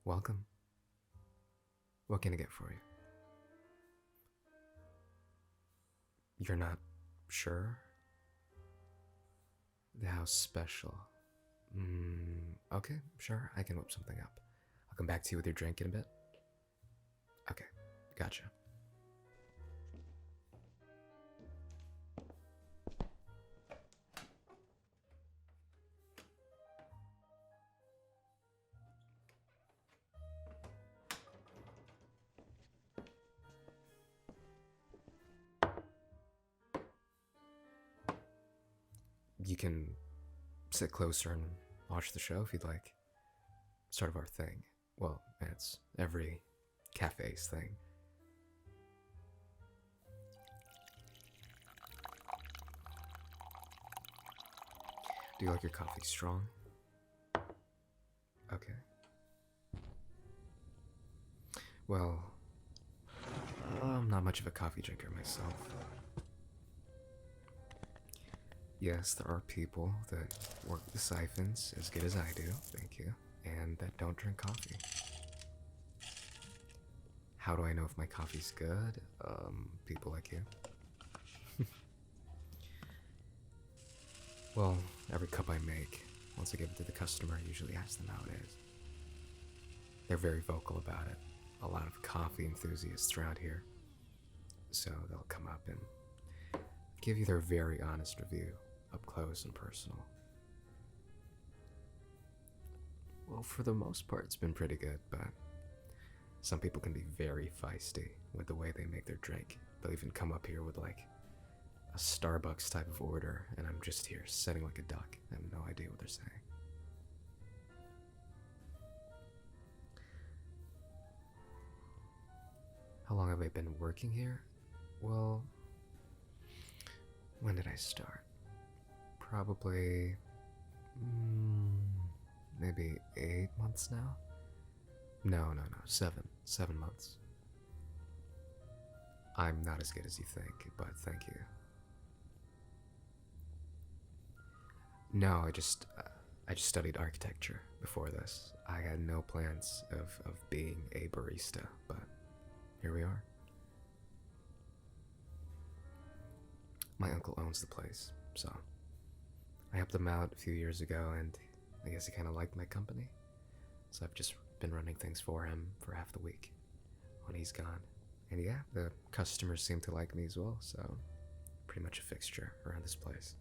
Welcome. What can I get for you? You're not sure? The house special. Okay, sure, I can whip something up. I'll come back to you with your drink in a bit. Okay, gotcha. You can sit closer and watch the show if you'd like. Sort of our thing. Well, it's every cafe's thing. Do you like your coffee strong? Okay. Well, I'm not much of a coffee drinker myself. Yes, there are people that work the siphons as good as I do, thank you, and that don't drink coffee. How do I know if my coffee's good? People like you. Well, every cup I make, once I give it to the customer, I usually ask them how it is. They're very vocal about it. A lot of coffee enthusiasts around here. So they'll come up and give you their very honest review, up close and personal. Well, for the most part, it's been pretty good, but some people can be very feisty with the way they make their drink. They'll even come up here with like a Starbucks type of order, and I'm just here sitting like a duck. I have no idea what they're saying. How long have I been working here? Well, when did I start? Probably maybe 8 months now? No, 7 months. I'm not as good as you think, but thank you. No, I just studied architecture before this. I had no plans of being a barista, but here we are. My uncle owns the place, so I helped him out a few years ago, and I guess he kind of liked my company. So I've just been running things for him for half the week when he's gone. And yeah, the customers seem to like me as well, so pretty much a fixture around this place.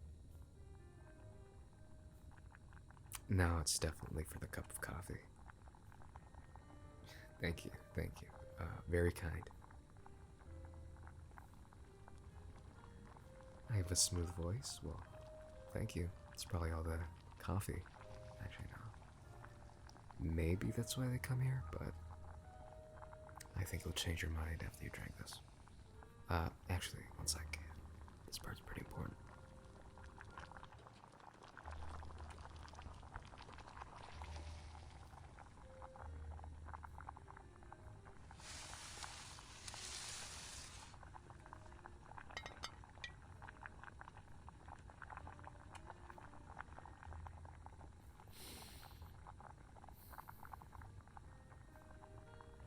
No, it's definitely for the cup of coffee. Thank you. Very kind. I have a smooth voice. Well, thank you. It's probably all the coffee. Actually, no. Maybe that's why they come here, but I think you'll change your mind after you drink this. Actually, one sec. This part's pretty important.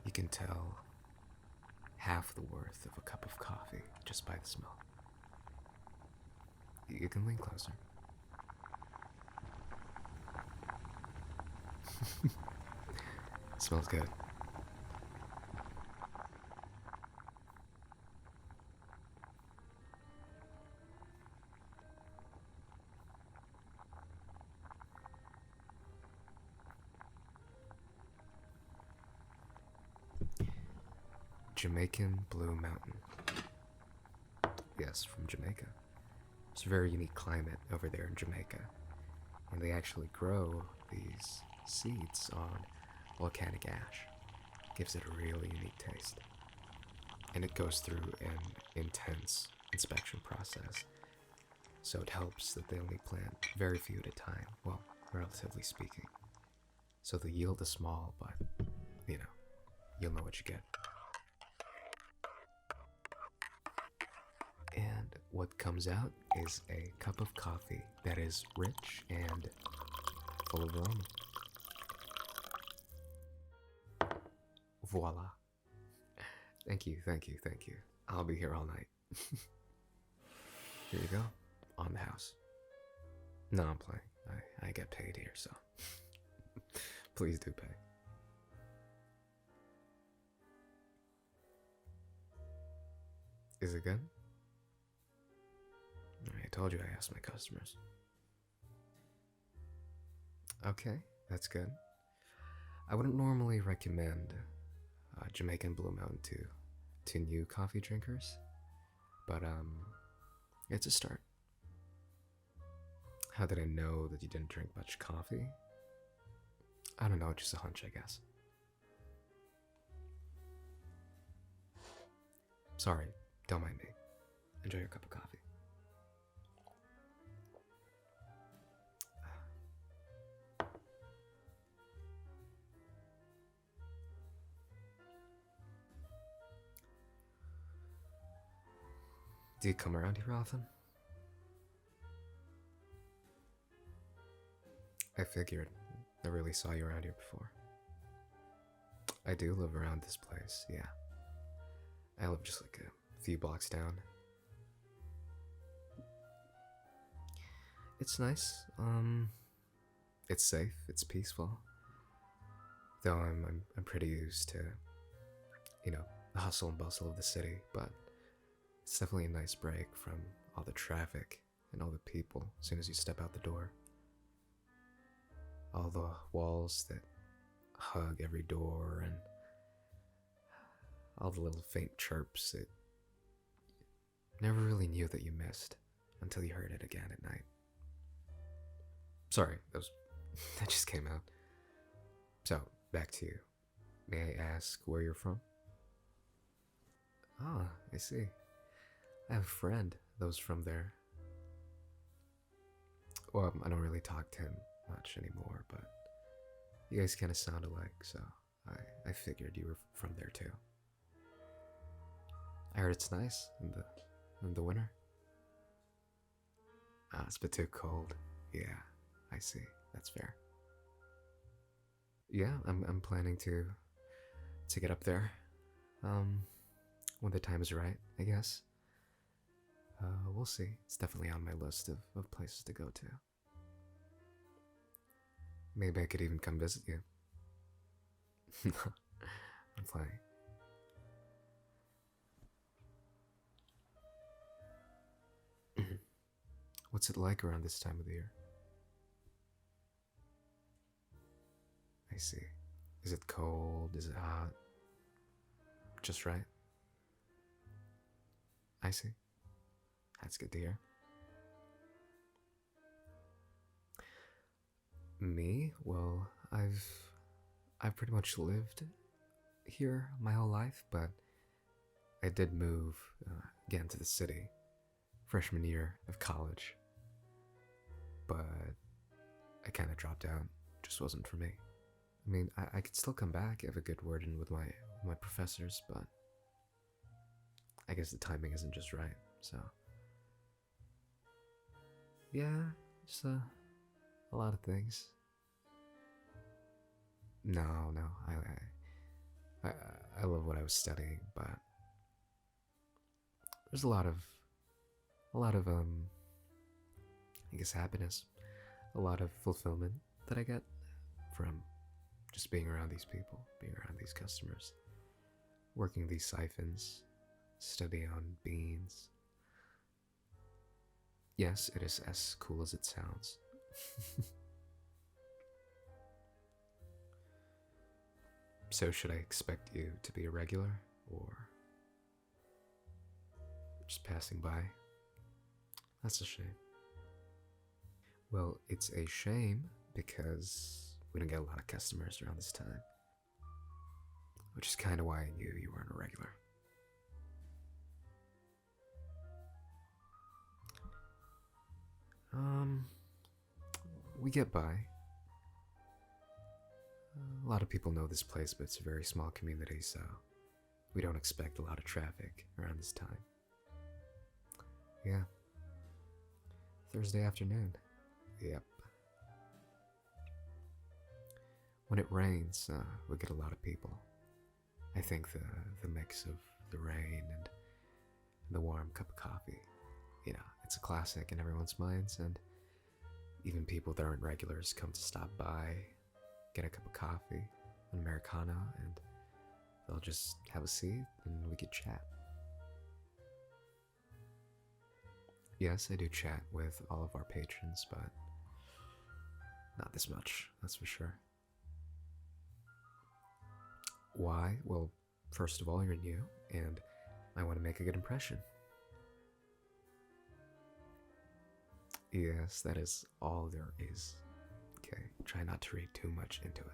You can tell half the worth of a cup of coffee just by the smell. You can lean closer. Smells good. Jamaican Blue Mountain. Yes, from Jamaica. It's a very unique climate over there in Jamaica, and they actually grow these seeds on volcanic ash. Gives it a really unique taste. And it goes through an intense inspection process, so it helps that they only plant very few at a time, well, relatively speaking. So the yield is small, but, you'll know what you get. And what comes out is a cup of coffee that is rich and full of aroma. Voila. Thank you, thank you, thank you. I'll be here all night. Here you go. On the house. No, I'm playing. I get paid here, so please do pay. Is it good? I told you I asked my customers. Okay, that's good. I wouldn't normally recommend Jamaican Blue Mountain to new coffee drinkers, but it's a start. How did I know that you didn't drink much coffee? I don't know, just a hunch, I guess. Sorry, don't mind me. Enjoy your cup of coffee. Do you come around here often? I figured. I really saw you around here before. I do live around this place, yeah. I live just like a few blocks down. It's nice. It's safe. It's peaceful. Though I'm pretty used to, the hustle and bustle of the city. But it's definitely a nice break from all the traffic and all the people as soon as you step out the door. All the walls that hug every door and all the little faint chirps that you never really knew that you missed until you heard it again at night. Sorry, that just came out. So, back to you. May I ask where you're from? Ah, I see. I have a friend that was from there. Well, I don't really talk to him much anymore, but you guys kind of sound alike, so I figured you were from there too. I heard it's nice in the winter. Ah, it's a bit too cold. Yeah, I see. That's fair. Yeah, I'm planning to get up there. When the time is right, I guess. We'll see. It's definitely on my list of places to go to. Maybe I could even come visit you. I'm playing. What's it like around this time of the year? I see. Is it cold? Is it hot? Just right? I see. That's good to hear. Me? Well, I've pretty much lived here my whole life, but I did move again to the city freshman year of college. But I kind of dropped out. Just wasn't for me. I mean, I could still come back, have a good word in with my professors, but I guess the timing isn't just right. So yeah, just a lot of things. No, I love what I was studying, but there's a lot of I guess happiness, a lot of fulfillment that I get from just being around these people, being around these customers, working these siphons, studying on beans. Yes, it is as cool as it sounds. So should I expect you to be a regular, or just passing by? That's a shame. Well, it's a shame because we don't get a lot of customers around this time. Which is kind of why I knew you weren't a regular. We get by. A lot of people know this place, but it's a very small community, so we don't expect a lot of traffic around this time. Yeah. Thursday afternoon. Yep. When it rains, we get a lot of people. I think the mix of the rain and the warm cup of coffee, it's a classic in everyone's minds, and even people that aren't regulars come to stop by, get a cup of coffee, an Americano, and they'll just have a seat and we could chat. Yes, I do chat with all of our patrons, but not this much, that's for sure. Why? Well, first of all, you're new, and I want to make a good impression. Yes, that is all there is. Okay, try not to read too much into it.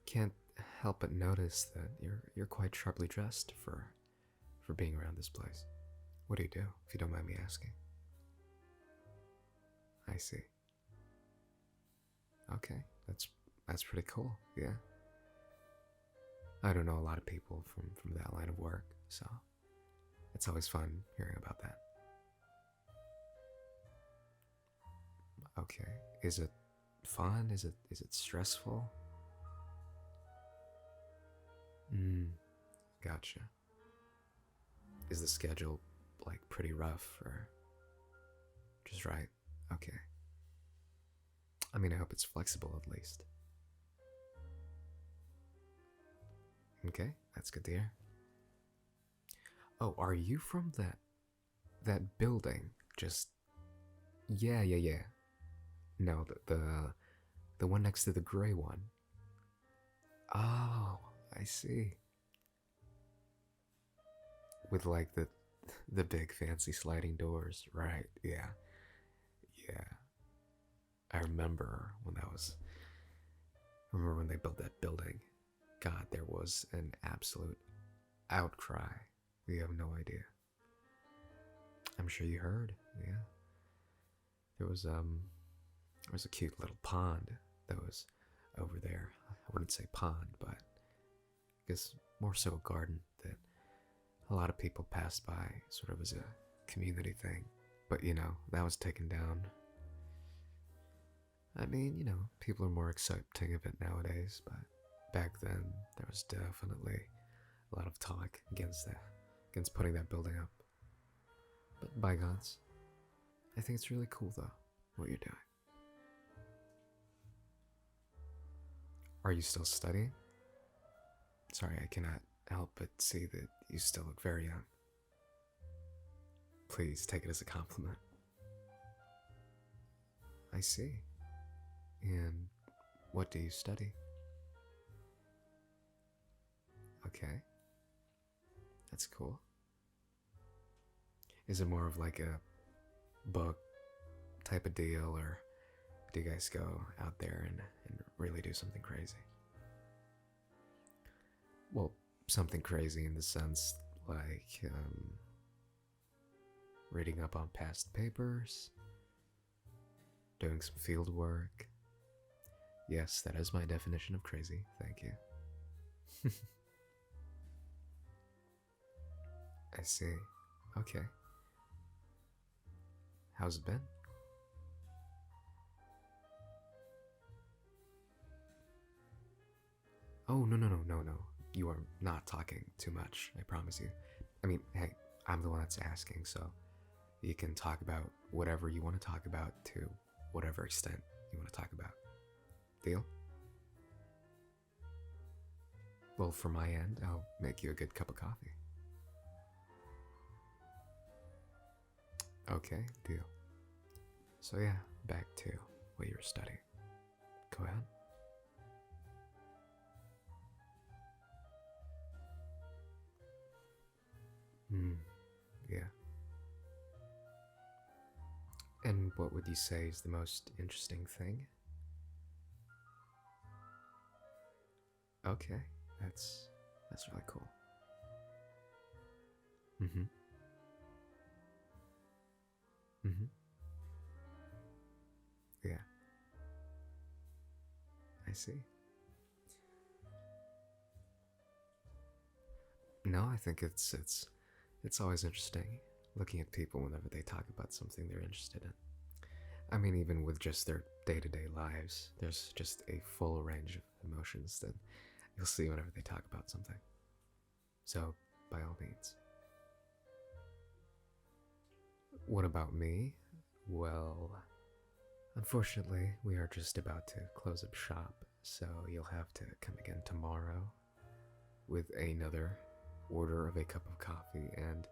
Can't help but notice that you're quite sharply dressed for being around this place. What do you do, if you don't mind me asking? I see. Okay, that's pretty cool. Yeah. I don't know a lot of people from that line of work, so it's always fun hearing about that. Okay, is it fun? Is it stressful? Gotcha. Is the schedule like pretty rough or just right? Okay. I mean, I hope it's flexible at least. Okay, that's good to hear. Oh, are you from that building? Just yeah. No, the one next to the gray one. Oh, I see. With like the big fancy sliding doors, right? Yeah. Yeah. I remember when that was remember when they built that building. God, there was an absolute outcry. You have no idea. I'm sure you heard, yeah. There was a cute little pond that was over there. I wouldn't say pond, but I guess more so a garden that a lot of people passed by sort of as a community thing. But that was taken down. I mean, people are more accepting of it nowadays, but back then there was definitely a lot of talk against putting that building up. But bygones. I think it's really cool though, what you're doing. Are you still studying? Sorry, I cannot help but see that you still look very young. Please take it as a compliment. I see. And what do you study? Okay. That's cool. Is it more of like a book type of deal, or do you guys go out there and really do something crazy? Well, something crazy in the sense like reading up on past papers, doing some field work. Yes, that is my definition of crazy, thank you. I see. Okay. How's it been? Oh, no. You are not talking too much, I promise you. I mean, hey, I'm the one that's asking, so you can talk about whatever you want to talk about to whatever extent you want to talk about. Deal? Well, for my end, I'll make you a good cup of coffee. Okay, deal. So yeah, back to what you were studying. Go ahead. Yeah. And what would you say is the most interesting thing? Okay, that's really cool. Mm-hmm. Mm-hmm. Yeah. I see. No, I think it's always interesting looking at people whenever they talk about something they're interested in. I mean, even with just their day-to-day lives, there's just a full range of emotions that you'll see whenever they talk about something. So, by all means. What about me? Well, unfortunately, we are just about to close up shop, so you'll have to come again tomorrow with another order of a cup of coffee, and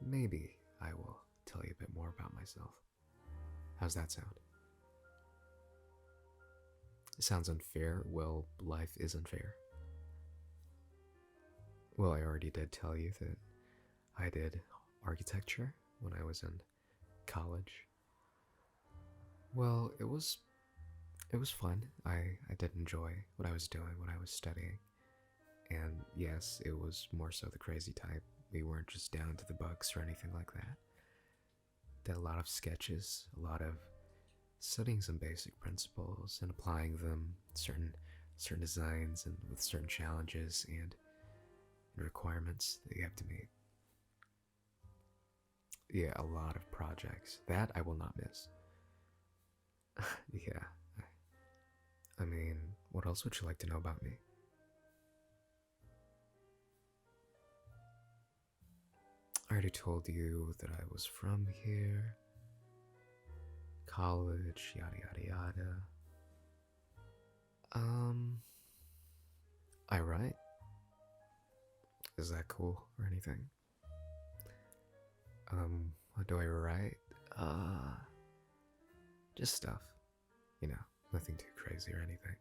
maybe I will tell you a bit more about myself. How's that sound? It sounds unfair. Well, life is unfair. Well, I already did tell you that I did architecture when I was in college. Well, it was fun. I did enjoy what I was doing, what I was studying. And yes, it was more so the crazy type. We weren't just down to the bugs or anything like that. Did a lot of sketches, a lot of studying some basic principles and applying them certain designs and with certain challenges and requirements that you have to meet. Yeah, a lot of projects. That I will not miss. Yeah. I mean, what else would you like to know about me? I already told you that I was from here, college, yada yada yada. I write. Is that cool or anything? What do I write? Just stuff. You know, nothing too crazy or anything.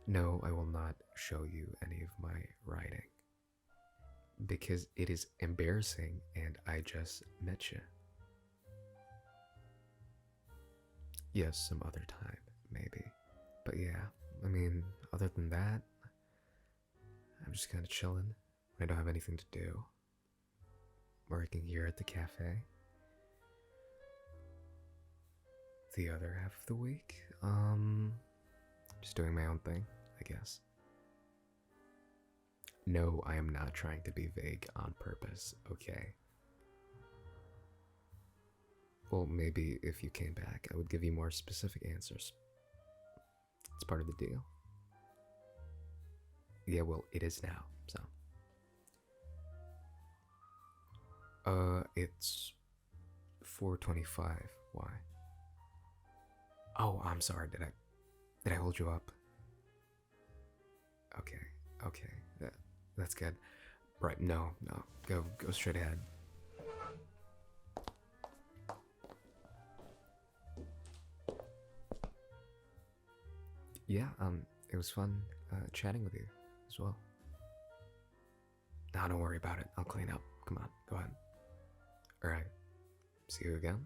No, I will not show you any of my writing. Because it is embarrassing and I just met you. Yes, some other time, maybe. But yeah, I mean, other than that, I'm just kind of chilling. I don't have anything to do. Working here at the cafe. The other half of the week, just doing my own thing, I guess. No, I am not trying to be vague on purpose, okay? Well, maybe if you came back, I would give you more specific answers. It's part of the deal. Yeah, well, it is now, so. It's 4:25. Why? Oh, I'm sorry. Did I hold you up? Okay, okay. That's good. Right, no. Go straight ahead. Yeah, it was fun chatting with you as well. Nah, don't worry about it. I'll clean up. Come on, go ahead. Alright. See you again.